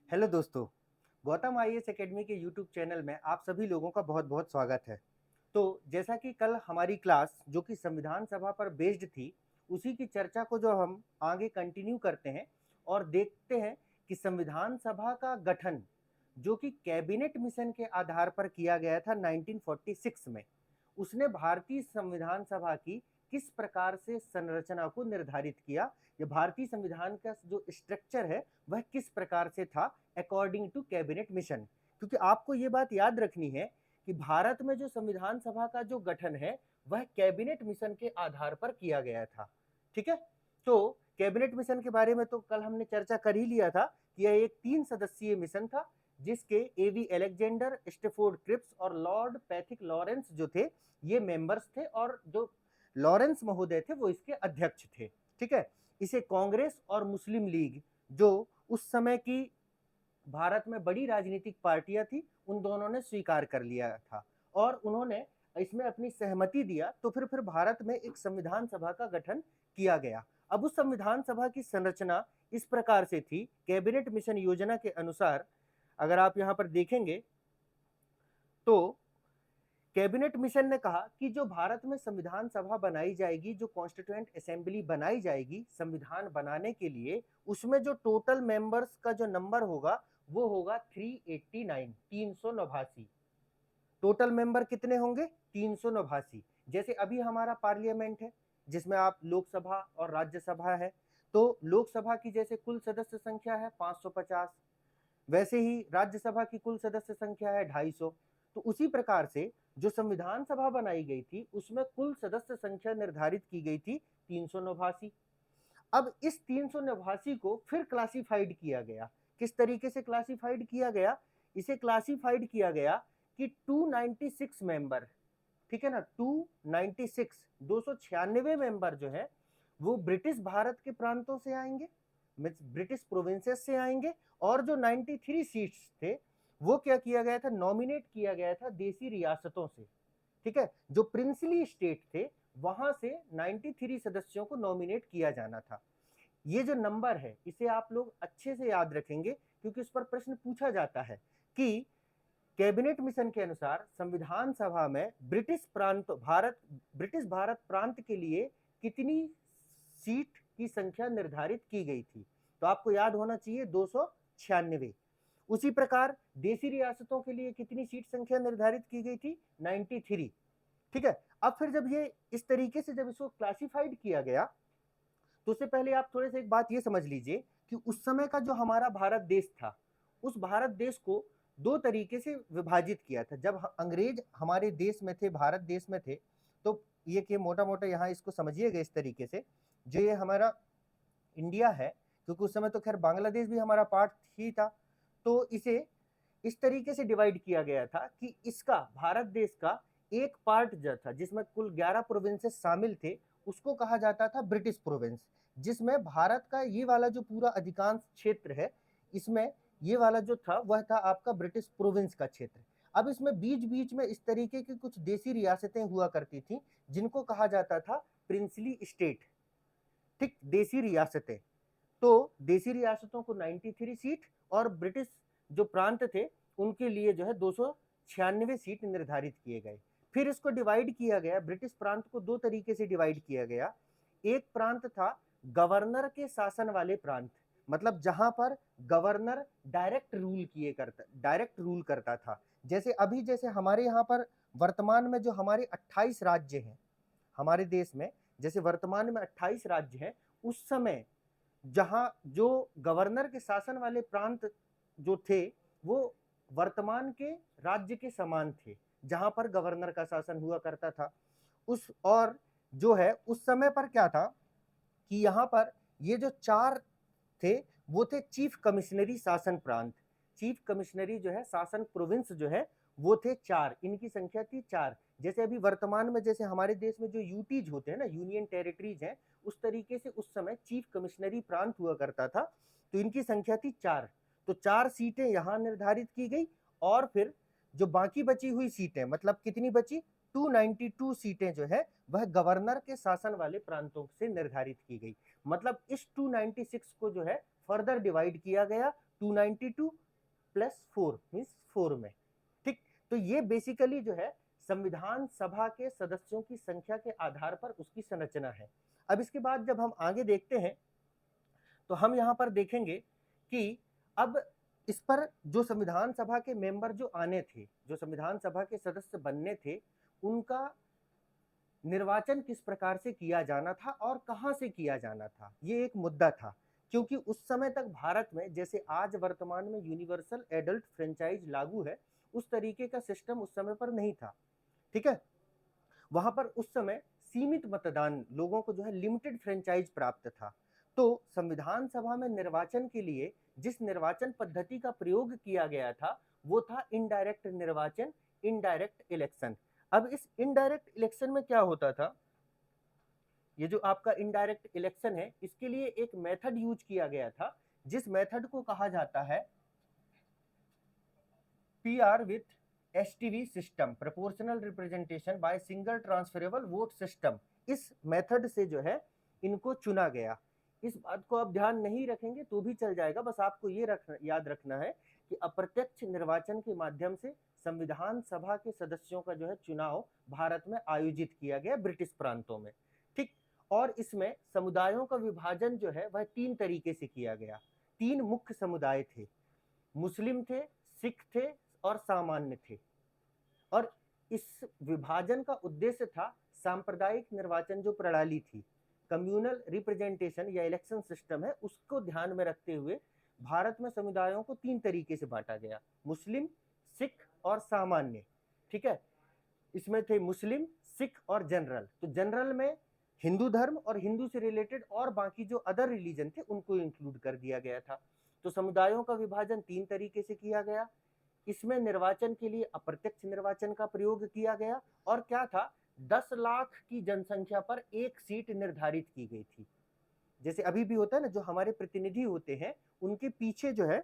Hello दोस्तों, Gautam IAS academy के YouTube channel में आप सभी लोगों का बहुत-बहुत स्वागत है। तो जैसा कि कल हमारी क्लास जो कि संविधान सभा पर बेस्ड थी, उसी की चर्चा को जो हम आगे कंटिन्यू करते हैं और देखते हैं कि संविधान सभा का गठन जो कि कैबिनेट मिशन के आधार पर किया गया था 1946 में, उसने भारतीय संविधान सभा की किस प्रकार से संरचना को निर्धारित किया, या भारतीय संविधान का जो स्ट्रक्चर है वह किस प्रकार से था अकॉर्डिंग टू कैबिनेट मिशन। क्योंकि आपको ये बात याद रखनी है कि भारत में जो संविधान सभा का जो गठन है वह कैबिनेट मिशन के आधार पर किया गया था। ठीक है, तो कैबिनेट मिशन के बारे में तो कल हमने चर्चा कर ही लिया था कि यह एक 3 सदस्यीय मिशन था, जिसके एवी अलेक्जेंडर, स्टेफोर्ड क्रिप्स और लॉर्ड पैथिक लॉरेंस जो थे ये मेंबर्स थे, और जो लॉरेंस महोदय थे वो इसके अध्यक्ष थे। ठीक है, इसे कांग्रेस और मुस्लिम लीग जो उस समय की भारत में बड़ी राजनीतिक पार्टियां थी, उन दोनों ने स्वीकार कर लिया था और उन्होंने इसमें अपनी सहमति दिया। तो फिर भारत में एक संविधान सभा का गठन किया गया। अब उस संविधान सभा की संरचना इस प्रकार से थी, कैबिनेट मिशन योजना के अनुसार अगर आप यहां पर देखेंगे तो कैबिनेट मिशन ने कहा कि जो भारत में संविधान सभा बनाई जाएगी, जो कॉन्स्टिट्यूएंट असेंबली बनाई जाएगी संविधान बनाने के लिए, उसमें जो टोटल मेंबर्स का जो नंबर होगा वो होगा 389, 389। टोटल मेंबर कितने होंगे? 389। जैसे अभी हमारा पार्लियामेंट है जिसमें आप लोकसभा और राज्यसभा है, तो लोकसभा की जैसे कुल सदस्य संख्या है 550, वैसे ही राज्यसभा की कुल सदस्य संख्या है 250। तो उसी प्रकार से जो संविधान सभा बनाई गई थी उसमें कुल सदस्य संख्या निर्धारित की गई थी 389। अब इस 389 को फिर क्लासिफाइड किया गया। किस तरीके से क्लासिफाइड किया गया? इसे क्लासिफाइड किया गया कि 296 मेंबर, ठीक है ना, 296, 296 मेंबर जो है वो ब्रिटिश भारत के प्रांतों से आएंगे, ब्रिटिश प्रोविंसेस से आएंगे, और जो 93 सीट्स थे वो क्या किया गया था? नॉमिनेट किया गया था देसी रियासतों से। ठीक है, जो प्रिंसली स्टेट थे वहां से 93 सदस्यों को नॉमिनेट किया जाना था। ये जो नंबर है इसे आप लोग अच्छे से याद रखेंगे, क्योंकि इस पर प्रश्न पूछा जाता है कि कैबिनेट मिशन के अनुसार संविधान सभा में ब्रिटिश भारत प्रांत के लिए कितनी सीट की संख्या निर्धारित की गई थी? तो आपको याद होना चाहिए 296। उसी प्रकार देसी रियासतों के लिए कितनी सीट संख्या निर्धारित की गई थी? 93। ठीक है, अब फिर जब ये इस तरीके से जब इसको क्लासिफाइड किया गया, तो उससे पहले आप थोड़े से एक बात ये समझ लीजिए कि उस समय का जो हमारा भारत देश था, उस भारत देश को दो तरीके से विभाजित किया था। जब अंग्रेज हमारे देश में थे, भारत देश में थे, तो ये कि मोटा मोटा यहाँ इसको समझिएगा इस तरीके से, जो ये हमारा इंडिया है, क्योंकि उस समय तो खैर बांग्लादेश भी हमारा पार्ट ही था, तो इसे इस तरीके से डिवाइड किया गया था कि इसका भारत देश का एक पार्ट जो था जिसमें कुल 11 प्रोविंसेस शामिल थे, उसको कहा जाता था ब्रिटिश प्रोविंस, जिसमें भारत का ये वाला जो पूरा अधिकांश क्षेत्र है, इसमें ये वाला जो था वह था आपका ब्रिटिश प्रोविंस का क्षेत्र। अब इसमें बीच बीच में इस तरीके की कुछ देसी रियासतें हुआ करती थी जिनको कहा जाता था प्रिंसली स्टेट। ठीक, देसी रियासतें। तो देसी रियासतों को 93 सीट और ब्रिटिश जो प्रांत थे उनके लिए जो है 296 सीट निर्धारित किए गए। फिर इसको डिवाइड किया गया, ब्रिटिश प्रांत को दो तरीके से डिवाइड किया गया। एक प्रांत था गवर्नर के शासन वाले प्रांत, मतलब जहां पर गवर्नर डायरेक्ट रूल करता था। जैसे अभी जैसे हमारे यहाँ पर वर्तमान में जो हमारे 28 राज्य हैं हमारे देश में, जैसे वर्तमान में 28 राज्य हैं, उस समय जहां जो गवर्नर के शासन वाले प्रांत जो थे वो वर्तमान के राज्य के समान थे, जहां पर गवर्नर का शासन हुआ करता था। उस और जो है उस समय पर क्या था कि यहाँ पर ये जो चार थे वो थे चीफ कमिश्नरी शासन प्रांत। चीफ कमिश्नरी जो है शासन प्रोविंस जो है वो थे चार, इनकी संख्या थी चार। जैसे अभी वर्तमान में जैसे हमारे देश में जो यूटीज होते हैं ना, यूनियन टेरिटरीज हैं, उस तरीके से उस समय चीफ कमिश्नरी प्रांत हुआ करता था, तो इनकी संख्या थी चार। तो चार सीटें यहाँ निर्धारित की गई, और फिर जो बाकी बची हुई सीटें, मतलब कितनी बची? 292 सीटें जो है वह गवर्नर के शासन वाले प्रांतों से निर्धारित की गई। मतलब इस 296 को जो है फर्दर डिवाइड किया गया 292 प्लस 4 मीन्स 4 में। ठीक, तो ये बेसिकली जो है संविधान सभा के सदस्यों की संख्या के आधार पर उसकी संरचना है। अब इसके बाद जब हम आगे देखते हैं तो हम यहाँ पर देखेंगे कि अब इस पर जो संविधान सभा के मेंबर जो आने थे, जो संविधान सभा के सदस्य बनने थे, उनका निर्वाचन किस प्रकार से किया जाना था और कहां से किया जाना था, ये एक मुद्दा था। क्योंकि उस समय तक भारत में जैसे आज वर्तमान में यूनिवर्सल एडल्ट फ्रेंचाइज लागू है, उस तरीके का सिस्टम उस समय पर नहीं था। ठीक है, वहां पर उस समय सीमित मतदान, लोगों को जो है लिमिटेड फ्रेंचाइज प्राप्त था। तो संविधान सभा में निर्वाचन के लिए जिस निर्वाचन पद्धति का प्रयोग किया गया था वो था इनडायरेक्ट निर्वाचन, इनडायरेक्ट इलेक्शन। अब इस इनडायरेक्ट इलेक्शन में क्या होता था, ये जो आपका इनडायरेक्ट इलेक्शन है, इसके लिए एक मेथड यूज किया गया था जिस मेथड को कहा जाता है PR with STV system, proportional representation by single transferable vote system. इस मेथड से जो है इनको चुना गया। इस बात को आप ध्यान नहीं रखेंगे तो भी चल जाएगा, बस आपको ये याद रखना है कि अप्रत्यक्ष निर्वाचन के माध्यम से संविधान सभा के सदस्यों का जो है चुनाव भारत में आयोजित किया गया ब्रिटिश प्रांतों में। ठीक, और इसमें समुदायों का विभाजन जो है वह 3 तरीके से किया गया। 3 मुख्य समुदाय थे, मुस्लिम थे, सिख थे और सामान्य थे। और इस विभाजन का उद्देश्य था सांप्रदायिक निर्वाचन जो प्रणाली थी, कम्युनल रिप्रेजेंटेशन या इलेक्शन सिस्टम है, उसको ध्यान में रखते हुए भारत में समुदायों को 3 तरीके से बांटा गया, मुस्लिम, सिख और सामान्य। ठीक है, इसमें थे मुस्लिम, सिख और जनरल। तो जनरल में हिंदू धर्म और हिंदू से रिलेटेड और बाकी जो अदर रिलीजन थे उनको इंक्लूड कर दिया गया था। तो समुदायों का विभाजन 3 तरीके से किया गया। इसमें निर्वाचन के लिए अप्रत्यक्ष निर्वाचन का प्रयोग किया गया और क्या था, 10 लाख की जनसंख्या पर एक सीट निर्धारित की गई थी। जैसे अभी भी होता है ना, जो हमारे प्रतिनिधि होते हैं उनके पीछे जो है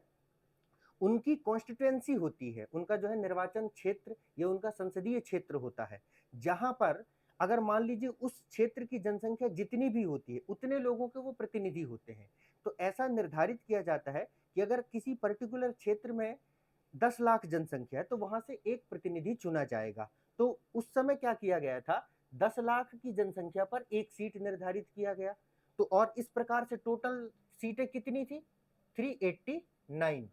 उनकी कॉन्स्टिट्यूएंसी होती है, उनका जो है निर्वाचन क्षेत्र या उनका संसदीय क्षेत्र होता है, जहां पर अगर मान लीजिए उस क्षेत्र की जनसंख्या जितनी भी होती है उतने लोगों के वो प्रतिनिधि होते हैं। तो ऐसा निर्धारित किया जाता है कि अगर किसी पर्टिकुलर क्षेत्र में 10 लाख जनसंख्या है तो वहां से एक प्रतिनिधि चुना जाएगा। तो उस समय क्या किया गया था, 10 लाख की जनसंख्या पर एक सीट निर्धारित किया गया। तो और इस प्रकार से टोटल सीटें कितनी थी, 389।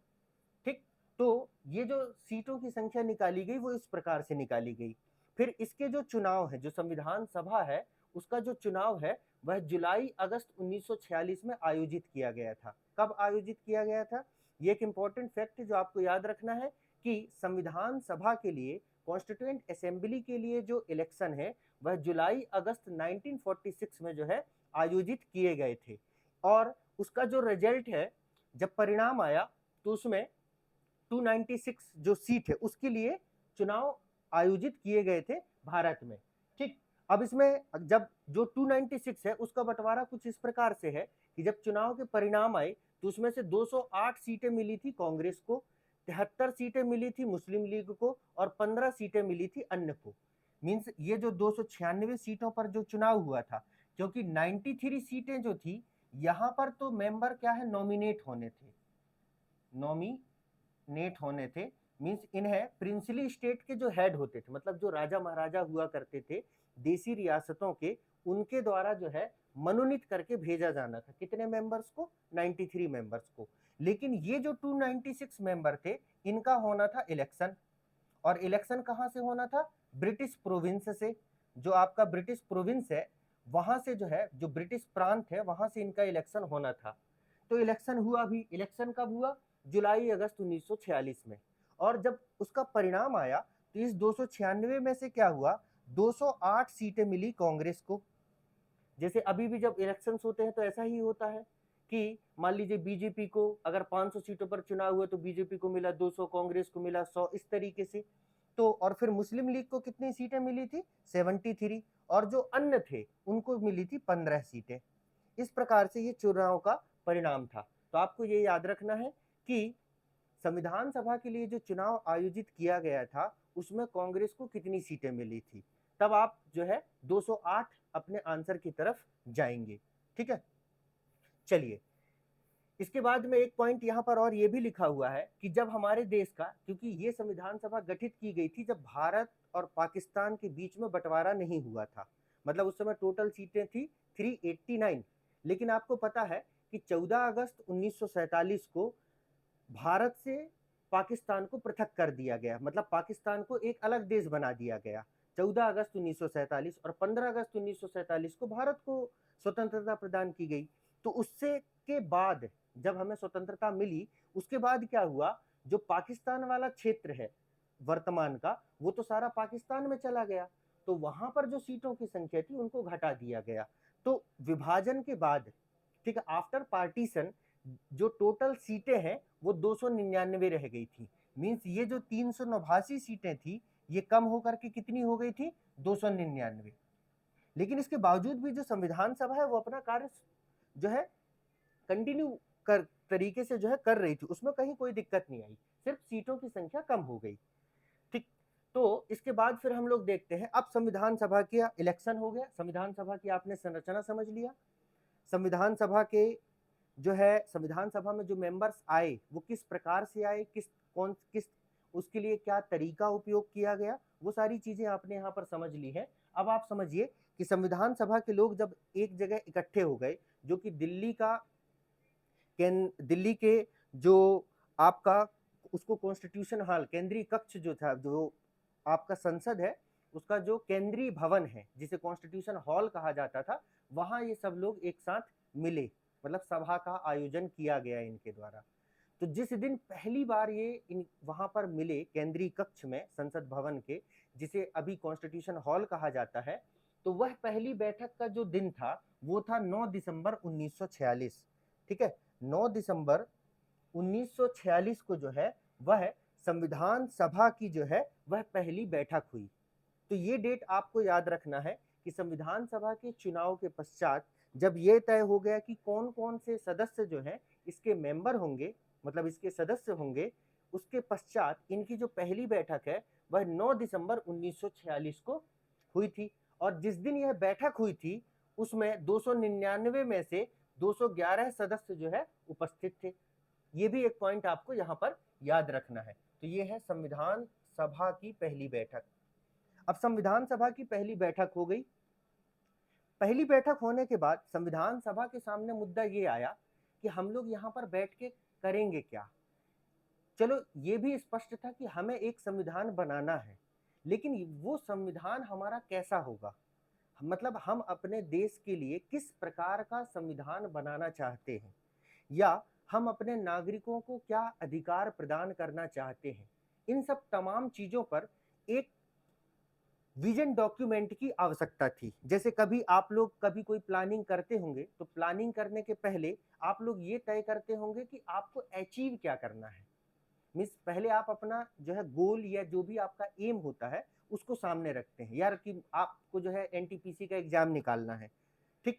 ठीक, तो ये जो सीटों की संख्या निकाली गई वो इस प्रकार से निकाली गई। फिर इसके जो चुनाव है, जो संविधान सभा है उसका जो चुनाव है वह जुलाई अगस्त 1946 में आयोजित किया गया था। कब आयोजित किया गया था, ये एक इंपॉर्टेंट फैक्ट है जो आपको याद रखना है कि संविधान सभा के लिए, कॉन्स्टिट्यूएंट असेंबली के लिए जो इलेक्शन है वह जुलाई अगस्त 1946 में जो है आयोजित किए गए थे। और उसका जो रिजल्ट है, जब परिणाम आया तो उसमें 296 जो सीट है उसके लिए चुनाव आयोजित किए गए थे भारत में। ठीक, अब इसमें जब जो 296 है उसका बंटवारा कुछ इस प्रकार से है कि जब चुनाव के परिणाम आए तो उसमें से 208 सीटें मिली थी कांग्रेस को, 73 सीटें मिली थी मुस्लिम लीग को और 15 सीटें मिली थी अन्य को। मींस ये जो 296 सीटों पर जो चुनाव हुआ था, क्योंकि 93 सीटें जो थी यहां पर तो मेंबर क्या है, नॉमिनेट होने थे, नॉमिनेट होने थे। मींस इन्हें प्रिंसली स्टेट के जो हेड होते थे, मतलब जो राजा महाराजा हुआ करते थे देसी रियासतों के, उनके द्वारा जो है मनोनीत करके भेजा जाना था। कितने मेंबर्स को, 93 मेंबर्स को। लेकिन ये जो 296 मेंबर थे इनका होना था इलेक्शन, और इलेक्शन कहां से होना था, ब्रिटिश प्रोविंस से। जो आपका ब्रिटिश प्रोविंस है वहां से जो है, जो ब्रिटिश प्रांत है वहां से इनका इलेक्शन होना था। तो इलेक्शन हुआ भी, इलेक्शन कब हुआ, जुलाई अगस्त 1946 में। और जब उसका परिणाम आया तो इस 296 में से क्या हुआ, 208 सीटें मिली कांग्रेस को। जैसे अभी भी जब इलेक्शंस होते हैं तो ऐसा ही होता है कि मान लीजिए बीजेपी को अगर 500 सीटों पर चुनाव हुआ तो बीजेपी को मिला 200, कांग्रेस को मिला 100, इस तरीके से। तो और फिर मुस्लिम लीग को कितनी सीटें मिली थी, 73, और जो अन्य थे उनको मिली थी 15 सीटें। इस प्रकार से ये चुनाव का परिणाम था। तो आपको ये याद रखना है कि संविधान सभा के लिए जो चुनाव आयोजित किया गया था उसमें कांग्रेस को कितनी सीटें मिली थी, तब आप जो है 208 अपने आंसर की तरफ जाएंगे। ठीक है, चलिए इसके बाद में एक पॉइंट यहाँ पर और ये भी लिखा हुआ है कि जब हमारे देश का, क्योंकि ये संविधान सभा गठित की गई थी जब भारत और पाकिस्तान के बीच में बंटवारा नहीं हुआ था, मतलब उस समय टोटल सीटें थी 389। लेकिन आपको पता है कि 14 अगस्त 1947 को भारत से पाकिस्तान को पृथक कर दिया गया, मतलब पाकिस्तान को एक अलग देश बना दिया गया 14 अगस्त 1947, और 15 अगस्त 1947 को भारत को स्वतंत्रता प्रदान की गई। तो उससे के बाद जब हमें स्वतंत्रता मिली, उसके बाद क्या हुआ, जो पाकिस्तान वाला क्षेत्र है वर्तमान का, वो तो सारा पाकिस्तान में चला गया, तो वहां पर जो सीटों की संख्या थी उनको घटा दिया गया। तो विभाजन के बाद, ठीक है, आफ्टर पार्टीशन जो टोटल सीटें हैं वो 299 रह गई थी। मींस ये जो 389 सीटें थी ये कम होकर के कितनी हो गई थी, 299। लेकिन इसके बावजूद भी जो संविधान सभा है वो अपना कार्य जो है कंटिन्यू कर तरीके से जो है कर रही थी, उसमें कहीं कोई दिक्कत नहीं आई, सिर्फ सीटों की संख्या कम हो गई। ठीक, तो इसके बाद फिर हम लोग देखते हैं, अब संविधान सभा का इलेक्शन हो गया, संविधान सभा की आपने संरचना समझ लिया, संविधान सभा के जो है संविधान सभा में जो मेंबर्स आए वो किस प्रकार से आए, किस उसके लिए क्या तरीका उपयोग किया गया, वो सारी चीजें आपने यहाँ पर समझ ली है। अब आप समझिए कि संविधान सभा के लोग जब एक जगह इकट्ठे हो गए, जो कि दिल्ली के जो आपका उसको कॉन्स्टिट्यूशन हॉल, केंद्रीय कक्ष जो था, जो आपका संसद है उसका जो केंद्रीय भवन है जिसे कॉन्स्टिट्यूशन हॉल कहा जाता था, वहां ये सब लोग एक साथ मिले, मतलब सभा का आयोजन किया गया इनके द्वारा। तो जिस दिन पहली बार ये वहां पर मिले केंद्रीय कक्ष में संसद भवन के, जिसे अभी कॉन्स्टिट्यूशन हॉल कहा जाता है, तो वह पहली बैठक का जो दिन था वो था 9 दिसंबर 1946। ठीक है, 9 दिसंबर 1946 को जो है वह संविधान सभा की जो है वह पहली बैठक हुई। तो ये डेट आपको याद रखना है कि संविधान सभा के चुनाव के पश्चात जब ये तय हो गया कि कौन कौन से सदस्य जो हैं इसके मेंबर होंगे, मतलब इसके सदस्य होंगे, उसके पश्चात इनकी जो पहली बैठक है वह 9 दिसंबर 1946 को हुई थी। और जिस दिन यह बैठक हुई थी उसमें 299 में से 211 सदस्य जो है उपस्थित थे। ये भी एक पॉइंट आपको यहाँ पर याद रखना है। तो ये है संविधान सभा की पहली बैठक। अब संविधान सभा की पहली बैठक हो गई, पहली बैठक होने के बाद संविधान सभा के सामने मुद्दा ये आया कि हम लोग यहाँ पर बैठ के करेंगे क्या। चलो ये भी स्पष्ट था कि हमें एक संविधान बनाना है, लेकिन वो संविधान हमारा कैसा होगा, मतलब हम अपने देश के लिए किस प्रकार का संविधान बनाना चाहते हैं, या हम अपने नागरिकों को क्या अधिकार प्रदान करना चाहते हैं। इन सब तमाम चीजों पर एक विजन डॉक्यूमेंट की आवश्यकता थी। जैसे कभी आप लोग कभी कोई प्लानिंग करते होंगे तो प्लानिंग करने के पहले आप लोग ये तय करते होंगे कि आपको अचीव क्या करना है। मीन्स पहले आप अपना जो है गोल या जो भी आपका एम होता है उसको सामने रखते हैं, यार कि आपको जो है एनटीपीसी का एग्जाम निकालना है। ठीक,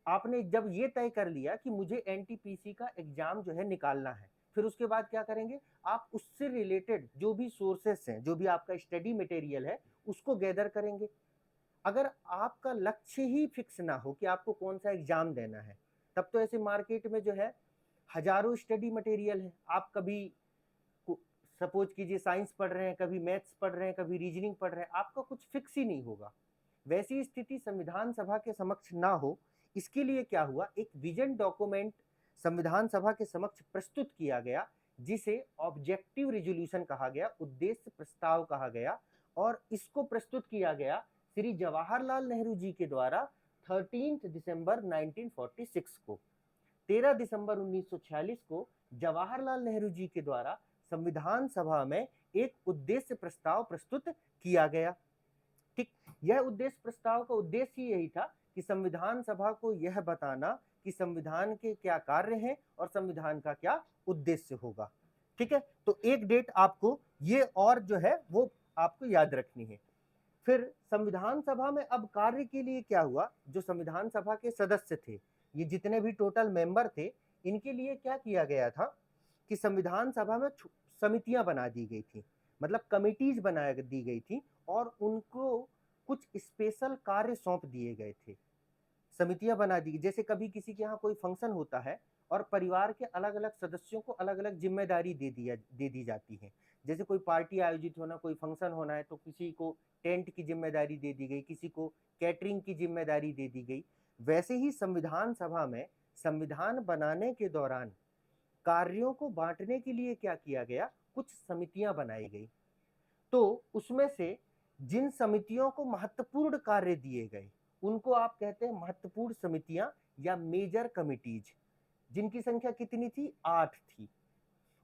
आपने जब ये तय कर लिया कि मुझे एनटीपीसी का एग्जाम जो है निकालना है, फिर उसके बाद क्या करेंगे, आप उससे रिलेटेड जो भी सोर्सेस हैं, जो भी आपका स्टडी मटेरियल है उसको गैदर करेंगे। अगर आपका लक्ष्य ही फिक्स ना हो कि आपको कौन सा एग्जाम देना है, तब तो ऐसे मार्केट में जो है हजारों स्टडी मटेरियल है। आप कभी सपोज कीजिए साइंस पढ़ रहे हैं, कभी मैथ्स पढ़ रहे हैं, कभी रीजनिंग पढ़ रहे हैं, आपका कुछ फिक्स ही नहीं होगा। वैसी स्थिति संविधान सभा के समक्ष ना हो, इसके लिए क्या हुआ, एक विजन डॉक्यूमेंट संविधान सभा के समक्ष प्रस्तुत किया गया, जिसे ऑब्जेक्टिव रिजोल्यूशन कहा गया, उद्देश्य प्रस्ताव कहा गया। और इसको प्रस्तुत किया गया श्री जवाहरलाल नेहरू जी के द्वारा 13 दिसंबर 1946 को। 13 दिसंबर 1946 को जवाहरलाल नेहरू जी के द्वारा संविधान सभा में एक उद्देश्य प्रस्ताव प्रस्तुत किया गया। ठीक, यह उद्देश्य प्रस्ताव का उद्देश्य यही था कि संविधान सभा को यह बताना कि संविधान के क्या कार्य हैं और संविधान का क्या उद्देश्य होगा। ठीक है, तो एक डेट आपको ये और जो है वो आपको याद रखनी है। फिर संविधान सभा में अब कार्य के लिए क्या हुआ, जो संविधान सभा के सदस्य थे, ये जितने भी टोटल मेंबर थे, इनके लिए क्या किया गया था कि संविधान सभा में समितियां बना दी गई थी, मतलब कमिटीज बना दी गई थी, और उनको कुछ स्पेशल कार्य सौंप दिए गए थे। समितियां बना दी, जैसे कभी किसी के यहाँ कोई फंक्शन होता है और परिवार के अलग अलग सदस्यों को अलग अलग जिम्मेदारी दे दी जाती है। जैसे कोई पार्टी आयोजित होना, कोई फंक्शन होना है तो किसी को टेंट की जिम्मेदारी दे दी गई, किसी को कैटरिंग की जिम्मेदारी दे दी गई। वैसे ही संविधान सभा में संविधान बनाने के दौरान कार्यों को बांटने के लिए क्या किया गया, कुछ समितियां बनाई गई। तो उसमें से जिन समितियों को महत्वपूर्ण कार्य दिए गए उनको आप कहते हैं महत्वपूर्ण समितियां या मेजर कमिटीज, जिनकी संख्या कितनी थी, 8 थी।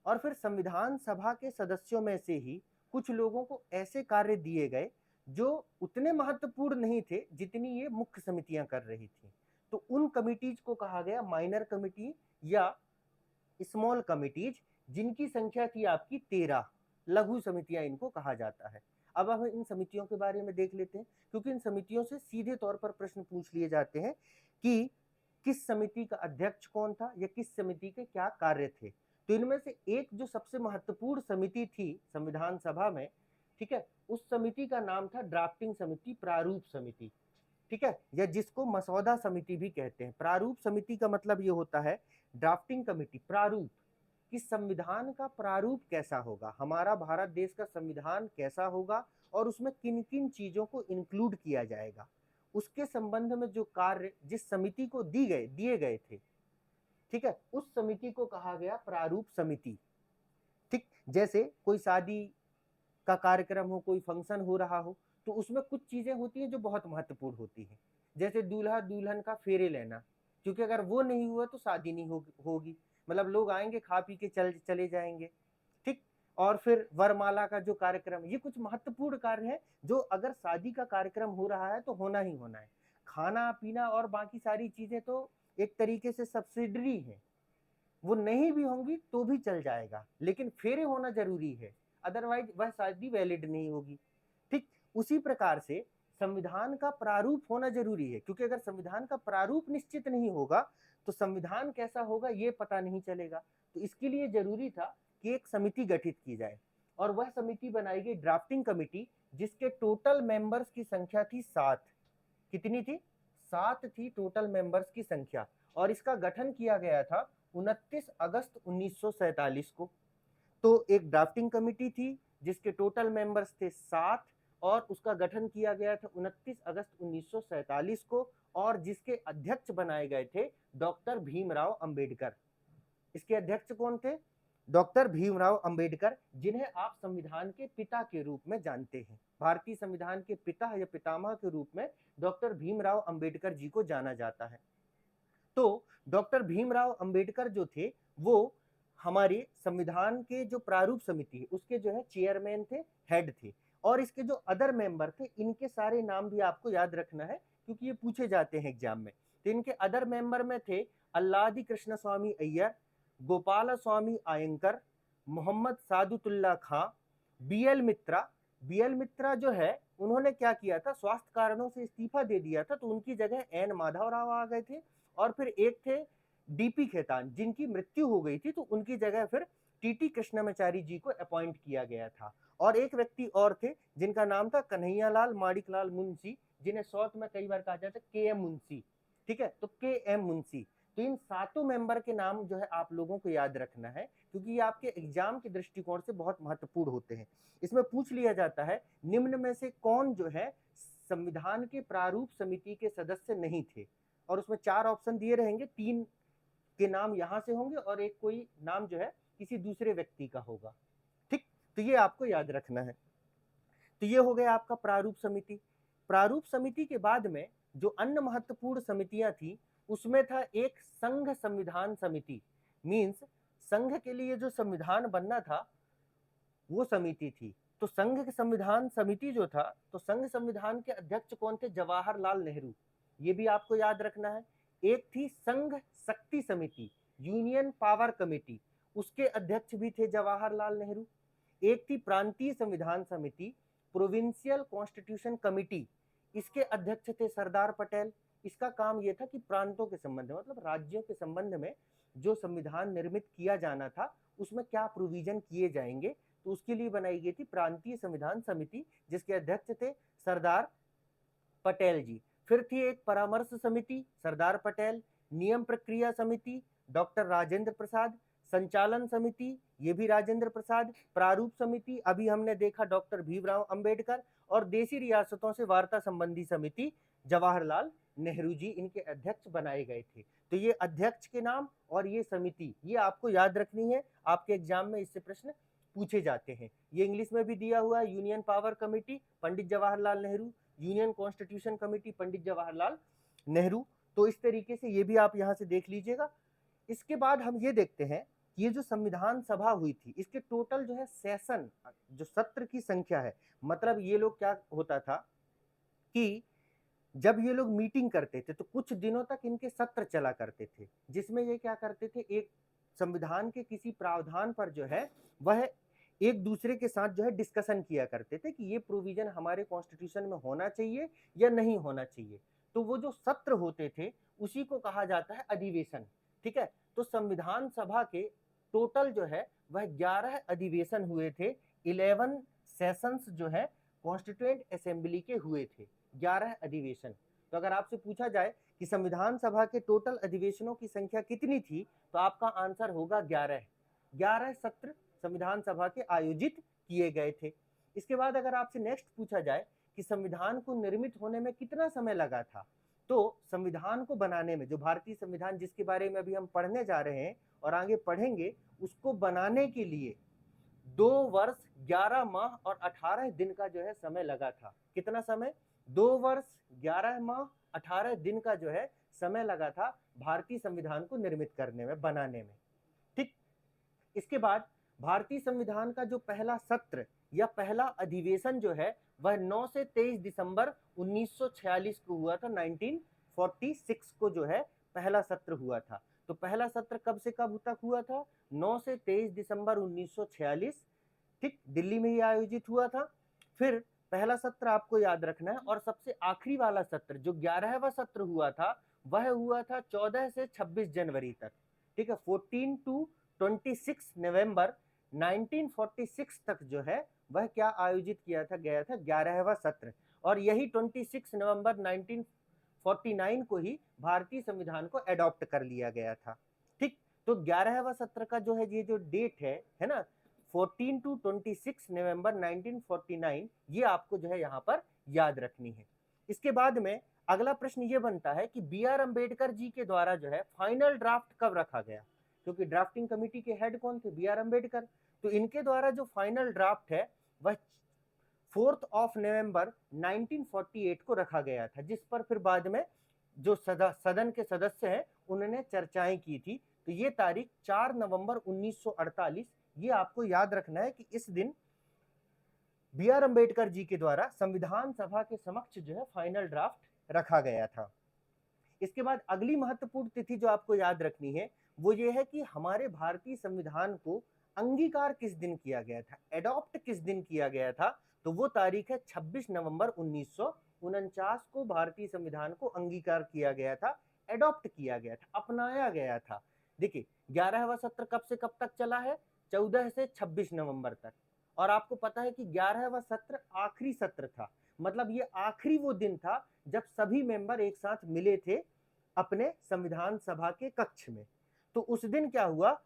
और फिर संविधान सभा के सदस्यों में से ही कुछ लोगों को ऐसे कार्य दिए गए जो उतने महत्वपूर्ण नहीं थे जितनी ये मुख्य समितियां कर रही थी। तो उन कमिटीज को कहा गया माइनर कमिटी या स्मॉल कमिटीज, जिनकी संख्या थी आपकी 13। लघु समितियां इनको कहा जाता है। अब हम इन समितियों के बारे में देख लेते हैं, क्योंकि इन समितियों से सीधे तौर पर प्रश्न पूछ लिए जाते हैं कि किस समिति का अध्यक्ष कौन था या किस समिति के क्या कार्य थे। तो इनमें से एक जो सबसे महत्वपूर्ण समिति थी संविधान सभा में, ठीक है, उस समिति का नाम था ड्राफ्टिंग समिति, प्रारूप समिति, ठीक है, या जिसको मसौदा समिति भी कहते हैं। प्रारूप समिति का मतलब ये होता है, ड्राफ्टिंग कमिटी, प्रारूप, कि संविधान का प्रारूप कैसा होगा, हमारा भारत देश का संविधान कैसा होगा और उसमें किन किन चीजों को इंक्लूड किया जाएगा, उसके संबंध में जो कार्य जिस समिति को दिए गए थे, ठीक है, उस समिति को कहा गया प्रारूप समिति। ठीक, जैसे कोई शादी का कार्यक्रम हो, कोई फंक्शन हो रहा हो, तो उसमें कुछ चीजें होती हैं जो बहुत महत्वपूर्ण होती हैं। जैसे दूल्हा दुल्हन का फेरे लेना, क्योंकि अगर वो नहीं हुआ तो शादी नहीं होगी, मतलब लोग आएंगे खा पी के चले जाएंगे। ठीक, और फिर वरमाला का जो कार्यक्रम, ये कुछ महत्वपूर्ण कार्य है जो अगर शादी का कार्यक्रम हो रहा है तो होना ही होना है। खाना पीना और बाकी सारी चीजें तो एक तरीके से सब्सिडरी है, वो नहीं भी होंगी तो भी चल जाएगा, लेकिन फेरे होना जरूरी है, अदरवाइज वह शादी वैलिड नहीं होगी। ठीक, उसी प्रकार से संविधान का प्रारूप होना जरूरी है, क्योंकि अगर संविधान का प्रारूप निश्चित नहीं होगा तो संविधान कैसा होगा ये पता नहीं चलेगा। तो इसके लिए जरूरी था कि एक समिति गठित की जाए, और वह समिति बनाई गई ड्राफ्टिंग कमिटी, जिसके टोटल मेंबर्स की संख्या थी 7। कितनी थी, 7 थी टोटल मेंबर्स की संख्या, और इसका गठन किया गया था 29 अगस्त 1947 को। तो एक ड्राफ्टिंग कमिटी थी जिसके टोटल मेंबर्स थे 7, और उसका गठन किया गया था 29 अगस्त 1947 को, और जिसके अध्यक्ष बनाए गए थे डॉक्टर भीमराव अंबेडकर। इसके अध्यक्ष कौन थे, डॉक्टर भीमराव अंबेडकर, जिन्हें आप संविधान के पिता के रूप में जानते हैं। भारतीय संविधान के पिता या पितामह के रूप में डॉक्टर भीमराव अंबेडकर जी को जाना जाता है। तो डॉक्टर भीमराव अंबेडकर जो थे वो हमारे संविधान के जो प्रारूप समिति है उसके जो है चेयरमैन थे, हेड थे। और इसके जो अदर मेंबर थे, इनके सारे नाम भी आपको याद रखना है क्योंकि ये पूछे जाते हैं एग्जाम में। तो इनके अदर मेंबर में थे अल्लादी कृष्ण स्वामी अय्यर, गोपाल स्वामी आयंकर, मोहम्मद सादुतुल्ला खां, बीएल मित्रा। बीएल मित्रा जो है उन्होंने क्या किया था, स्वास्थ्य कारणों से इस्तीफा दे दिया था, तो उनकी जगह एन माधव राव आ गए थे। और फिर एक थे डीपी खेतान, जिनकी मृत्यु हो गई थी, तो उनकी जगह फिर टीटी कृष्णमाचारी जी को अपॉइंट किया गया था। और एक व्यक्ति और थे जिनका नाम था कन्हैयालाल माणिकलाल मुंशी, जिन्हें शॉर्ट में कई बार कहा जाता है के एम मुंशी। ठीक है, तो के एम मुंशी। तो इन 7 मेंबर के नाम जो है आप लोगों को याद रखना है, क्योंकि ये आपके एग्जाम के दृष्टिकोण से बहुत महत्वपूर्ण होते हैं। इसमें पूछ लिया जाता है निम्न में से कौन जो है संविधान के प्रारूप समिति के सदस्य नहीं थे, और उसमें 4 ऑप्शन दिए रहेंगे, 3 के नाम यहां से होंगे और एक कोई नाम जो है किसी दूसरे व्यक्ति का होगा। ठीक, तो ये आपको याद रखना है। तो ये हो गया आपका प्रारूप समिति। प्रारूप समिति के बाद में जो अन्य महत्वपूर्ण समितियां थी उसमें था एक संघ संविधान समिति, मींस संघ के लिए जो संविधान बनना था वो समिति थी। तो संघ संविधान समिति जो था, तो संघ संविधान के अध्यक्ष कौन थे, जवाहरलाल नेहरू, ये भी आपको याद रखना है। एक थी संघ शक्ति समिति, यूनियन पावर कमेटी, उसके अध्यक्ष भी थे जवाहरलाल नेहरू। एक थी प्रांतीय संविधान समिति, प्रोविंशियल कॉन्स्टिट्यूशन कमिटी, इसके अध्यक्ष थे सरदार पटेल। इसका काम यह था कि प्रांतों के संबंध में, मतलब राज्यों के संबंध में जो संविधान निर्मित किया जाना था उसमें क्या प्रोविजन किए जाएंगे, तो उसके लिए बनाई गई थी प्रांतीय संविधान समिति, जिसके अध्यक्ष थे सरदार पटेल जी। फिर थी एक परामर्श समिति, सरदार पटेल, नियम प्रक्रिया समिति, डॉक्टर राजेंद्र प्रसाद, संचालन समिति ये भी राजेंद्र प्रसाद, प्रारूप समिति अभी हमने देखा डॉक्टर भीमराव अंबेडकर, और देशी रियासतों से वार्ता संबंधी समिति जवाहरलाल नेहरू जी इनके अध्यक्ष बनाए गए थे। तो ये अध्यक्ष के नाम और ये समिति ये आपको याद रखनी है, आपके एग्जाम में इससे प्रश्न पूछे जाते हैं। ये इंग्लिश में भी दिया हुआ है, union power committee Pandit Jawaharlal Nehru, union constitution committee Pandit Jawaharlal Nehru. तो इस तरीके से ये भी आप यहाँ से देख लीजिएगा। इसके बाद हम ये देखते हैं कि ये जो संविधान सभा हुई थी इसके टोटल जो है सेशन, जो सत्र की संख्या है, मतलब ये लोग क्या होता था कि जब ये लोग मीटिंग करते थे तो कुछ दिनों तक इनके सत्र चला करते थे, जिसमें ये क्या करते थे, एक संविधान के किसी प्रावधान पर जो है वह एक दूसरे के साथ जो है डिस्कशन किया करते थे कि ये प्रोविजन हमारे कॉन्स्टिट्यूशन में होना चाहिए या नहीं होना चाहिए। तो वो जो सत्र होते थे उसी को कहा जाता है अधिवेशन। ठीक है, तो संविधान सभा के टोटल जो है वह 11 अधिवेशन हुए थे, 11 सेशंस जो है कॉन्स्टिट्यूएंट असेंबली के हुए थे, 11 अधिवेशन। तो अगर आपसे पूछा जाए कि संविधान सभा के टोटल अधिवेशनों की संख्या कितनी थी तो आपका आंसर होगा 11। 11 सत्र संविधान सभा के आयोजित किए गए थे। इसके बाद अगर आपसे नेक्स्ट पूछा जाए कि संविधान को निर्मित होने में कितना समय लगा था, तो संविधान को बनाने में, जो भारतीय संविधान जिसके बारे में अभी हम पढ़ने जा रहे हैं और आगे पढ़ेंगे, उसको बनाने के लिए 2 वर्ष 11 माह और 18 दिन का जो है समय लगा था। कितना समय? 2 वर्ष 11 माह 18 दिन का जो है समय लगा था भारतीय संविधान को निर्मित करने में, बनाने में। ठीक, इसके बाद भारतीय संविधान का जो पहला सत्र या पहला अधिवेशन जो है वह 9 से 23 दिसंबर 1946 को हुआ था। 1946 को जो है पहला सत्र हुआ था। तो पहला सत्र कब से कब तक हुआ था? 9 से 23 दिसंबर 1946, ठीक, दिल्ली में ही आयोजित हुआ था। फिर पहला सत्र आपको याद रखना है, और सबसे आखिरी वाला सत्र जो 11वां सत्र हुआ था वह हुआ था 14 से 26 जनवरी तक। ठीक है, 14 टू 26 नवंबर 1946 तक जो है वह क्या आयोजित किया था, गया था 11वां सत्र। और यही 26 नवंबर 1949 को ही भारतीय संविधान को एडॉप्ट कर लिया गया था। ठीक, तो 11वां सत्र का जो है ये जो डेट है ना, 14 टू 26 नवंबर 1949, ये आपको जो है यहाँ पर याद रखनी है। इसके बाद में अगला प्रश्न ये बनता है कि बी आर अम्बेडकर जी के द्वारा जो है फाइनल ड्राफ्ट कब रखा गया, क्योंकि ड्राफ्टिंग कमेटी के हेड कौन थे? B R Ambedkar. तो इनके द्वारा जो फाइनल ड्राफ्ट है वह 4 नवंबर 1948 को रखा गया था, जिस पर फिर बाद में जो सदन के सदस्य हैं उन्होंने चर्चाएं की थी। तो ये तारीख 4 नवंबर 1948, ये आपको याद रखना है कि इस दिन बी आर अम्बेडकर जी के द्वारा संविधान सभा के समक्ष जो है फाइनल ड्राफ्ट रखा गया था। इसके बाद अगली महत्वपूर्ण तिथि जो आपको याद रखनी है वो ये है कि हमारे भारतीय संविधान को अंगीकार किस दिन किया गया था, एडॉप्ट किस दिन किया गया था। तो वो तारीख है 26 नवंबर 1949 को भारतीय संविधान को अंगीकार किया गया था, एडॉप्ट किया गया था, अपनाया गया था। देखिए 11वां सत्र कब से कब तक चला है? 14 से 26 नवंबर तक। और आपको पता है कि 11वां सत्र आखिरी सत्र था, मतलब ये आखिरी वो दिन था जब सभी मेंबर एक साथ मिले थे अपने संविधान सभा के कक्ष में। तो उस दिन क्या हुआ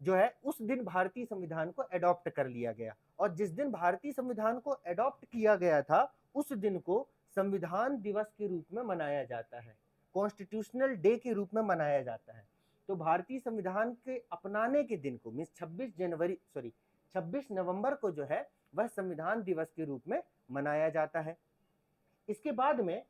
जो है, उस दिन भारतीय संविधान को एडॉप्ट कर लिया गया, और जिस दिन भारतीय संविधान को एडॉप्ट किया गया था उस दिन को संविधान दिवस के रूप में मनाया जाता है, कॉन्स्टिट्यूशनल डे के रूप में मनाया जाता है। तो भारतीय संविधान के अपनाने के दिन को मीन्स 26 नवंबर को जो है वह संविधान दिवस के रूप में मनाया जाता है। इसके बाद में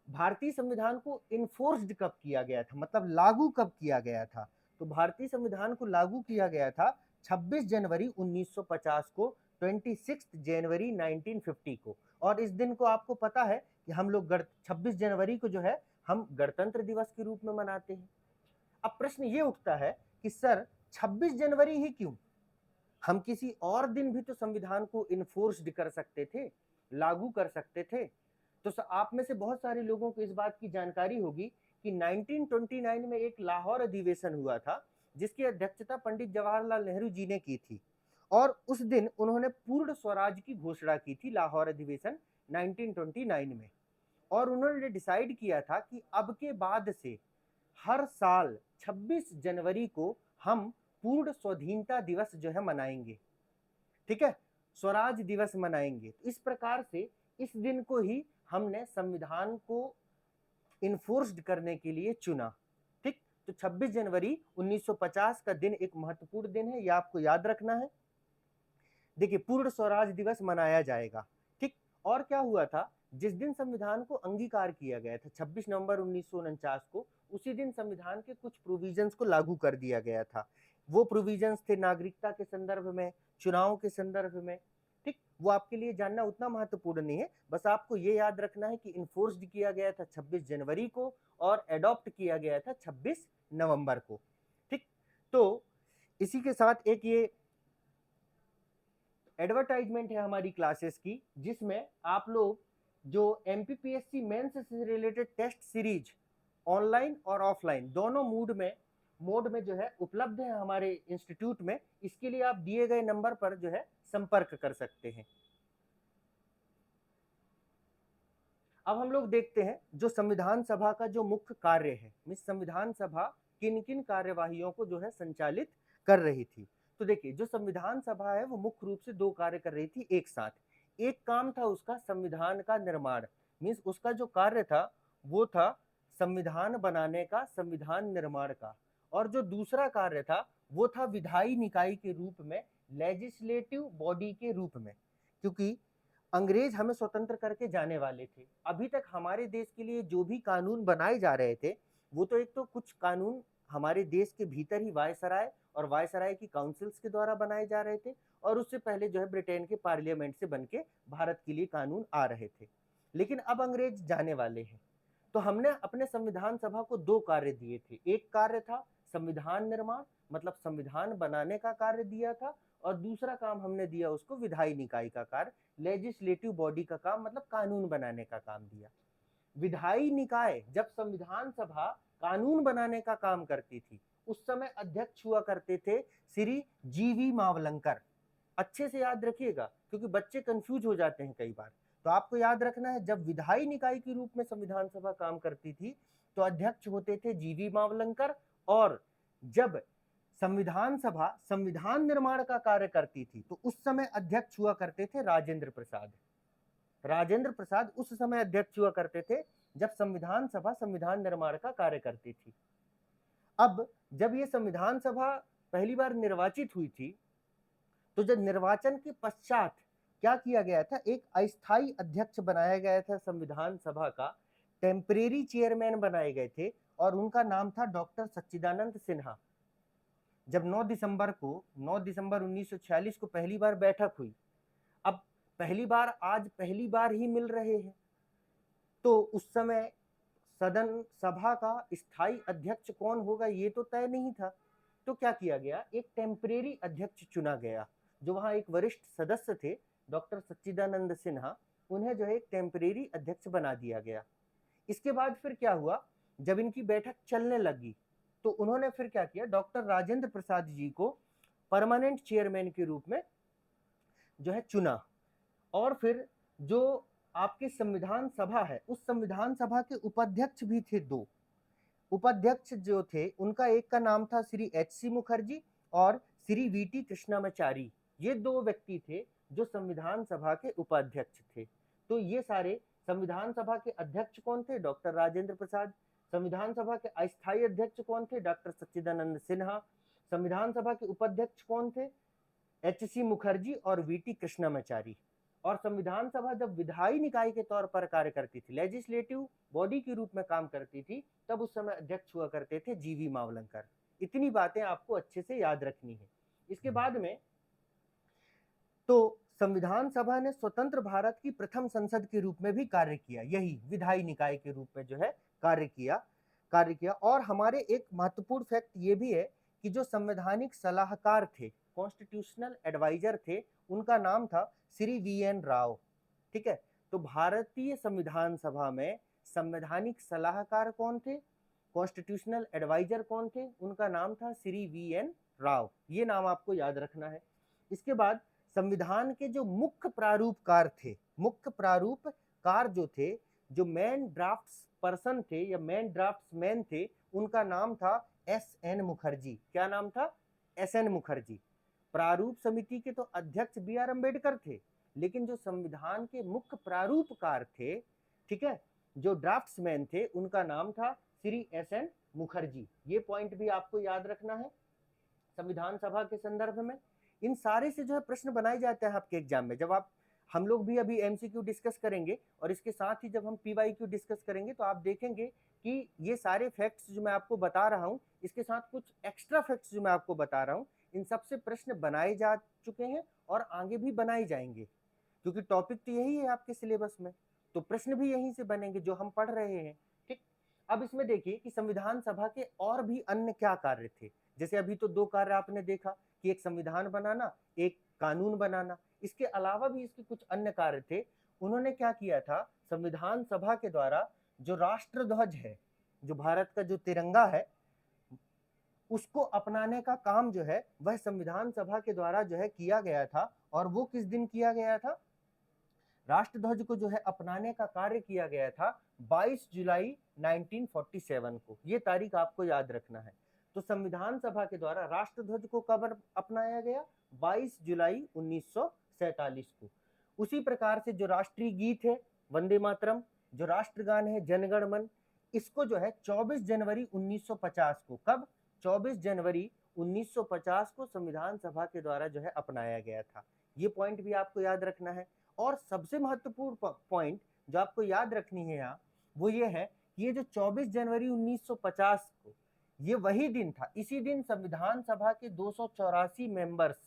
भारतीय संविधान को इन्फोर्स्ड कब किया गया था, मतलब लागू कब किया गया था? तो भारतीय संविधान को लागू किया गया था 26 जनवरी 1950 को, 26 जनवरी 1950 को। और इस दिन को आपको पता है कि हम लोग 26 जनवरी को जो है हम गणतंत्र दिवस के रूप में मनाते हैं। अब प्रश्न ये उठता है कि सर 26 जनवरी ही क्यों? हम किसी और दिन भी तो संविधान को इन्फोर्स्ड कर सकते थे, लागू कर सकते थे। तो आप में से बहुत सारे लोगों को इस बात की जानकारी होगी कि 1929 में एक लाहौर अधिवेशन हुआ था जिसकी अध्यक्षता पंडित जवाहरलाल नेहरू जी ने की थी, और उस दिन उन्होंने पूर्ण स्वराज की घोषणा की थी लाहौर अधिवेशन 1929 में। और उन्होंने डिसाइड किया था कि अब के बाद से हर साल 26 जनवरी को हम पूर्ण स्वाधीनता दिवस जो है मनाएंगे, ठीक है, स्वराज दिवस मनाएंगे। तो इस प्रकार से इस दिन को ही हमने संविधान को इन्फोर्स्ड करने के लिए चुना, ठीक। तो 26 जनवरी 1950 का दिन एक महत्वपूर्ण दिन है, यह आपको याद रखना है। देखिए, पूर्ण स्वराज दिवस मनाया जाएगा, ठीक। और क्या हुआ था, जिस दिन संविधान को अंगीकार किया गया था 26 नवंबर 1949 को, उसी दिन संविधान के कुछ प्रोविजंस को लागू कर दिया गया था। वो प्रोविजंस थे नागरिकता के संदर्भ में, चुनाव के संदर्भ में, ठीक। वो आपके लिए जानना उतना महत्वपूर्ण नहीं है, बस आपको ये याद रखना है कि इन्फोर्स्ड किया गया था 26 जनवरी को और एडॉप्ट किया गया था 26 नवंबर को, ठीक। तो इसी के साथ एक ये एडवर्टाइजमेंट है हमारी क्लासेस की, जिसमें आप लोग जो एमपीपीएससी मेंस से रिलेटेड टेस्ट सीरीज ऑनलाइन और ऑफलाइन दोनों मोड में जो है उपलब्ध है हमारे इंस्टीट्यूट में। इसके लिए आप दिए गए नंबर पर जो है संपर्क कर सकते हैं। अब हम लोग देखते हैं जो संविधान सभा का जो मुख्य कार्य है, संविधान सभा किन किन कार्यवाहियों को जो है संचालित कर रही थी। तो देखिए, जो संविधान सभा है वो मुख्य रूप से दो कार्य कर रही थी एक साथ। एक काम था उसका संविधान का निर्माण, मीन्स उसका जो कार्य था वो था संविधान बनाने का, संविधान निर्माण का। और जो दूसरा कार्य था वो था विधायी निकाय के रूप में, लेजिस्लेटिव बॉडी के रूप में, क्योंकि अंग्रेज हमें स्वतंत्र करके जाने वाले थे। अभी तक हमारे देश के लिए जो भी कानून बनाए जा रहे थे, वो तो एक तो कुछ कानून हमारे देश के भीतर ही वायसराय और वायसराय की काउंसिल्स के द्वारा बनाए जा रहे थे, और उससे पहले जो है ब्रिटेन के पार्लियामेंट से बनके भारत के लिए कानून आ रहे थे। लेकिन अब अंग्रेज जाने वाले हैं, तो हमने अपने संविधान सभा को दो कार्य दिए थे। एक कार्य था संविधान निर्माण, मतलब संविधान बनाने का कार्य दिया था, और दूसरा काम हमने दिया उसको विधायी निकाय का कार्य, लेजिस्लेटिव बॉडी का काम, मतलब कानून बनाने का काम दिया। विधायी निकाय, जब संविधान सभा कानून बनाने का काम करती थी, उस समय अध्यक्ष हुआ करते थे श्री जीवी मावलंकर। अच्छे से याद रखिएगा, क्योंकि बच्चे कंफ्यूज हो जाते हैं कई बार। तो आपको याद रखना है, जब विधायी निकाय के रूप में संविधान सभा काम करती थी तो अध्यक्ष होते थे जीवी मावलंकर, और जब संविधान सभा संविधान निर्माण का कार्य करती थी तो उस समय अध्यक्ष हुआ करते थे राजेंद्र प्रसाद। राजेंद्र प्रसाद उस समय अध्यक्ष हुआ करते थे जब संविधान सभा संविधान निर्माण का कार्य करती थी। अब जब ये संविधान सभा पहली बार निर्वाचित हुई थी, तो जब निर्वाचन के पश्चात क्या किया गया था, एक अस्थायी अध्यक्ष बनाया गया था संविधान सभा का, टेम्परेरी चेयरमैन बनाए गए थे, और उनका नाम था डॉक्टर सच्चिदानंद सिन्हा। जब 9 दिसंबर 1946 को पहली बार बैठक हुई, अब आज पहली बार ही मिल रहे हैं, तो उस समय सदन सभा का स्थायी अध्यक्ष कौन होगा ये तो तय नहीं था। तो क्या किया गया, एक टेम्परेरी अध्यक्ष चुना गया, जो वहां एक वरिष्ठ सदस्य थे डॉक्टर सच्चिदानंद सिन्हा, उन्हें जो है एक टेम्परेरी अध्यक्ष बना दिया गया। इसके बाद फिर क्या हुआ, जब इनकी बैठक चलने लगी तो उन्होंने फिर क्या किया, डॉक्टर राजेंद्र प्रसाद जी को परमानेंट चेयरमैन के रूप में जो है चुना। और फिर जो आपके संविधान सभा है, उस संविधान सभा के उपाध्यक्ष भी थे दो। उपाध्यक्ष जो थे उनका एक का नाम था श्री एच.सी. मुखर्जी और श्री वी.टी. कृष्णामाचारी। ये दो व्यक्ति थे जो संविधान सभा के उपाध्यक्ष थे। तो ये सारे संविधान सभा के अध्यक्ष कौन थे, डॉक्टर राजेंद्र प्रसाद। संविधान सभा के अस्थायी अध्यक्ष कौन थे, डॉक्टर सच्चिदानंद सिन्हा। संविधान सभा के उपाध्यक्ष कौन थे, एच.सी. मुखर्जी और वी.टी. कृष्णामाचारी। और संविधान सभा जब विधायी निकाय के तौर पर कार्य करती थी, लेजिस्लेटिव बॉडी के रूप में काम करती थी, तब उस समय अध्यक्ष हुआ करते थे जीवी मावलंकर। इतनी बातें आपको अच्छे से याद रखनी है। इसके बाद में तो संविधान सभा ने स्वतंत्र भारत की प्रथम संसद के रूप में भी कार्य किया, यही विधायी निकाय के रूप में जो है कार्य किया। और हमारे एक महत्वपूर्ण फैक्ट ये भी है कि जो संवैधानिक सलाहकार थे, कॉन्स्टिट्यूशनल एडवाइजर थे, उनका नाम था श्री वी.एन. राव। ठीक है, तो भारतीय संविधान सभा में संवैधानिक सलाहकार कौन थे, कॉन्स्टिट्यूशनल एडवाइजर कौन थे, उनका नाम था श्री वी.एन. राव। ये नाम आपको याद रखना है। इसके बाद संविधान के जो मुख्य प्रारूपकार थे, मुख्य प्रारूपकार जो थे, जो मेन ड्राफ्ट्स पर्सन थे या मेन ड्राफ्ट्समैन थे, उनका नाम था एस.एन. मुखर्जी। क्या नाम था? एस.एन. मुखर्जी। प्रारूप समिति के तो अध्यक्ष बी.आर. अम्बेडकर थे, लेकिन जो संविधान के मुख्य प्रारूपकार थे, ठीक है, जो ड्राफ्ट्समैन थे, उनका नाम था श्री एस.एन. मुखर्जी। ये पॉइंट भी आपको याद रखना है संविधान सभा के संदर्भ में। इन सारे से जो है प्रश्न बनाए जाते हैं आपके एग्जाम में। जब आप, हम लोग भी अभी एमसीक्यू डिस्कस करेंगे और इसके साथ ही जब हम पीवाईक्यू डिस्कस करेंगे तो आप देखेंगे कि ये सारे फैक्ट्स जो मैं आपको बता रहा हूँ, इसके साथ कुछ एक्स्ट्रा फैक्ट्स जो मैं आपको बता रहा हूँ, इन सबसे प्रश्न बनाए जा चुके हैं और आगे भी बनाए जाएंगे, क्योंकि टॉपिक तो यही है आपके सिलेबस में, तो प्रश्न भी यहीं से बनेंगे जो हम पढ़ रहे हैं। ठीक, अब इसमें देखिए कि संविधान सभा के और भी अन्य क्या कार्य थे। जैसे अभी तो 2 कार्य आपने देखा कि एक संविधान बनाना, एक कानून बनाना। इसके अलावा भी इसके कुछ अन्य कार्य थे। उन्होंने क्या किया था, संविधान सभा के द्वारा जो राष्ट्रध्वज है, जो भारत का जो तिरंगा है, उसको अपनाने का काम जो है वह संविधान सभा के द्वारा जो है किया गया था। और वो किस दिन किया गया था? राष्ट्रध्वज को जो है अपनाने का कार्य किया गया था 22 जुलाई 1947 को। ये तारीख आपको याद रखना है। तो संविधान सभा के द्वारा राष्ट्रध्वज को कब अपनाया गया? 22 जुलाई 1947 को। उसी प्रकार से जो राष्ट्रीय गीत है वंदे मातरम, जो राष्ट्रगान है जनगण मन, इसको जो है 24 जनवरी 1950 को, कब? 24 जनवरी 1950 को संविधान सभा के द्वारा जो है अपनाया गया था। ये पॉइंट भी आपको याद रखना है। और सबसे महत्वपूर्ण पॉइंट जो आपको याद रखनी है यहाँ, वो ये है कि ये जो 24 जनवरी 1950 को, ये वही दिन था, इसी दिन संविधान सभा के 284 मेंबर्स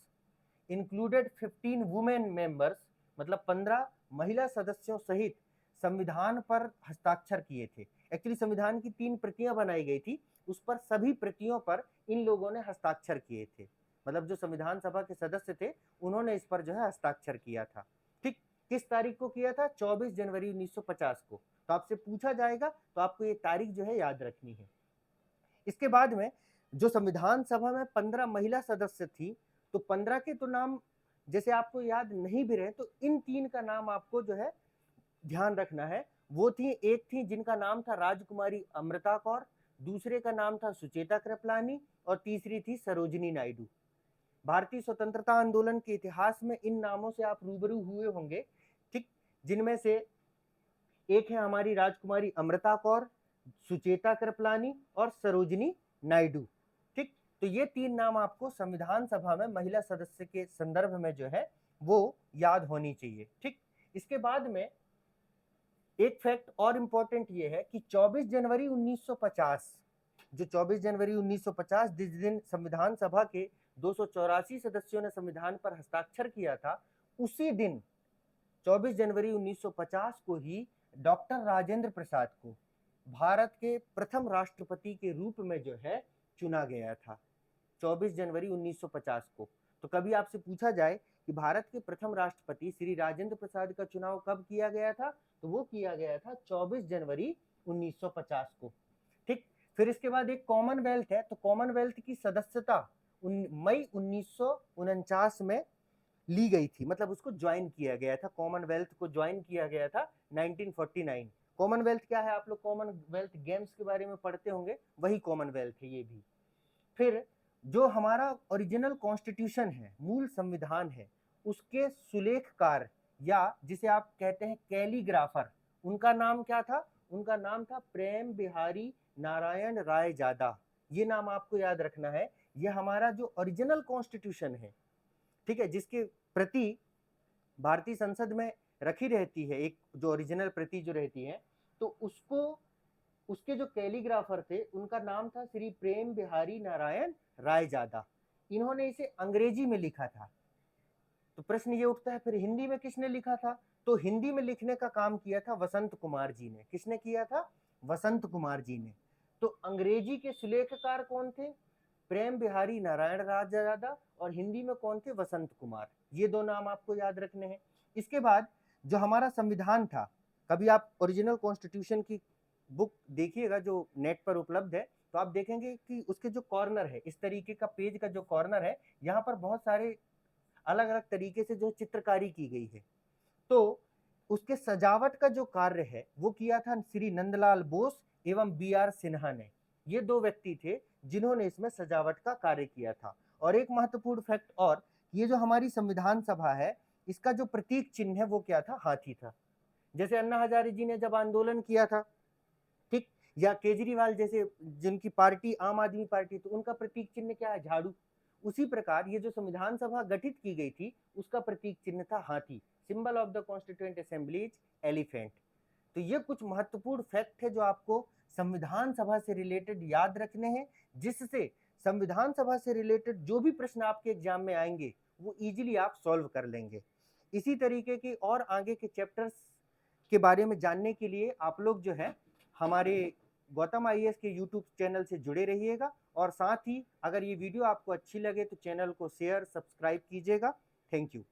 इंक्लूडेड 15 वुमेन मेंबर्स, मतलब 15 महिला सदस्यों सहित संविधान पर हस्ताक्षर किए थे। एक्चुअली संविधान की 3 प्रतियां बनाई गई थी, उस पर सभी प्रतियों पर इन लोगों ने हस्ताक्षर किए थे। मतलब जो संविधान सभा के सदस्य थे उन्होंने इस पर जो है हस्ताक्षर किया था। ठीक, किस तारीख को किया था? 24 जनवरी 1950 को। तो आपसे पूछा जाएगा तो आपको ये तारीख जो है याद रखनी है। इसके बाद में जो संविधान सभा में 15 महिला सदस्य थी, तो 15 के तो नाम जैसे आपको याद नहीं भी रहे, तो इन 3 का नाम आपको जो है ध्यान रखना है। वो थी, एक थी जिनका नाम था राजकुमारी अमृता कौर, दूसरे का नाम था सुचेता कृपलानी और तीसरी थी सरोजिनी नायडू। भारतीय स्वतंत्रता आंदोलन के इतिहास में इन नामों से आप रूबरू हुए होंगे, ठीक, जिनमें से एक है हमारी राजकुमारी अमृता कौर, सुचेता कृपलानी और सरोजिनी नायडू। ठीक, तो ये 3 नाम आपको संविधान सभा में महिला सदस्य के संदर्भ में जो है वो याद होनी चाहिए। ठीक, इसके बाद में एक फैक्ट और इंपॉर्टेंट ये है कि 24 जनवरी 1950, जो 24 जनवरी 1950 जिस दिन संविधान सभा के 284 सदस्यों ने संविधान पर हस्ताक्षर किया था, उसी दिन 24 जनवरी 1950 को ही डॉक्टर राजेंद्र प्रसाद को भारत के प्रथम राष्ट्रपति के रूप में जो है चुना गया था, 24 जनवरी 1950 को। तो कभी आपसे पूछा जाए कि भारत के प्रथम राष्ट्रपति श्री राजेंद्र प्रसाद का चुनाव कब किया गया था, तो वो किया गया था 24 जनवरी 1950 को। ठीक, फिर इसके बाद एक कॉमनवेल्थ है, तो कॉमनवेल्थ की सदस्यता मई 1949 में ली गई थी, मतलब उसको ज्वाइन किया गया था, कॉमनवेल्थ को ज्वाइन किया गया था 1949। कॉमनवेल्थ क्या है? आप लोग कॉमनवेल्थ गेम्स के बारे में पढ़ते होंगे, वही कॉमनवेल्थ है ये भी। फिर जो हमारा ओरिजिनल कॉन्स्टिट्यूशन है, मूल संविधान है, उसके सुलेखकार या जिसे आप कहते हैं कैलीग्राफर, उनका नाम क्या था? उनका नाम था प्रेम बिहारी नारायण राय जादा। ये नाम आपको याद रखना है। ये हमारा जो ओरिजिनल कॉन्स्टिट्यूशन है, ठीक है, जिसकी प्रति भारतीय संसद में रखी रहती है, एक जो ओरिजिनल प्रति जो रहती है, तो उसको, उसके जो कैलीग्राफर थे उनका नाम था श्री प्रेम बिहारी नारायण राय जादा। इन्होंने इसे अंग्रेजी में लिखा था। तो प्रश्न ये उठता है फिर हिंदी में किसने लिखा था? तो हिंदी में लिखने का काम किया था वसंत कुमार जी ने। किसने किया था? वसंत कुमार जी ने। तो अंग्रेजी के सुलेखकार कौन थे? प्रेम बिहारी नारायण राय जादा। और हिंदी में कौन थे? वसंत कुमार। ये 2 नाम आपको याद रखने हैं। इसके बाद जो हमारा संविधान था, कभी आप ओरिजिनल कॉन्स्टिट्यूशन की बुक देखिएगा जो नेट पर उपलब्ध है, तो आप देखेंगे कि उसके जो कॉर्नर है, इस तरीके का पेज का जो कॉर्नर है, यहाँ पर बहुत सारे अलग अलग तरीके से जो चित्रकारी की गई है। तो उसके सजावट का जो कार्य है वो किया था श्री नंदलाल बोस एवं बी.आर. सिन्हा ने। ये 2 व्यक्ति थे जिन्होंने इसमें सजावट का कार्य किया था। और एक महत्वपूर्ण फैक्ट और, ये जो हमारी संविधान सभा है, इसका जो प्रतीक चिन्ह है वो क्या था? हाथी था। जैसे अन्ना हजारे जी ने जब आंदोलन किया था, ठीक, या केजरीवाल जैसे जिनकी पार्टी आम आदमी पार्टी, तो उनका प्रतीक चिन्ह क्या है? झाड़ू। उसी प्रकार ये जो संविधान सभा गठित की गई थी, उसका प्रतीक चिन्ह था हाथी। Symbol of the constituent assembly is elephant. तो ये कुछ महत्वपूर्ण फैक्ट है जो आपको संविधान सभा से रिलेटेड याद रखने हैं, जिससे संविधान सभा से रिलेटेड जो भी प्रश्न आपके एग्जाम में आएंगे वो इजीली आप सॉल्व कर लेंगे। इसी तरीके के और आगे के चैप्टर्स के बारे में जानने के लिए आप लोग जो है हमारे गौतम आईएएस के यूट्यूब चैनल से जुड़े रहिएगा। और साथ ही अगर ये वीडियो आपको अच्छी लगे तो चैनल को शेयर, सब्सक्राइब कीजिएगा। Thank you.